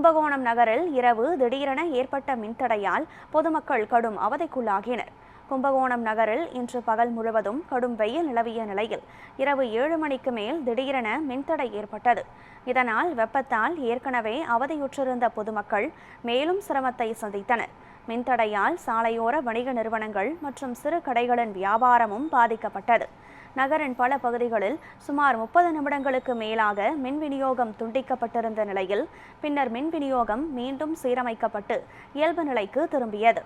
கும்பகோணம் நகரில் இரவு திடீரென ஏற்பட்ட மின்தடையால் பொதுமக்கள் கடும் அவதிக்குள்ளாகினர். கும்பகோணம் நகரில் இன்று பகல் முழுவதும் கடும் வெயில் நிலவிய நிலையில் இரவு 7 மணிக்கு மேல் திடீரென மின்தடை ஏற்பட்டது. இதனால் வெப்பத்தால் ஏற்கனவே அவதியுற்றிருந்த பொதுமக்கள் மேலும் சிரமத்தை சந்தித்தனர். மின்தடையால் சாலையோர வணிக நிறுவனங்கள் மற்றும் சிறு கடைகளின் வியாபாரமும் பாதிக்கப்பட்டது. நகரின் பல பகுதிகளில் சுமார் 30 நிமிடங்களுக்கு மேலாக மின் விநியோகம் துண்டிக்கப்பட்டிருந்த நிலையில் பின்னர் மின் விநியோகம் மீண்டும் சீரமைக்கப்பட்டு இயல்பு நிலைக்கு திரும்பியது.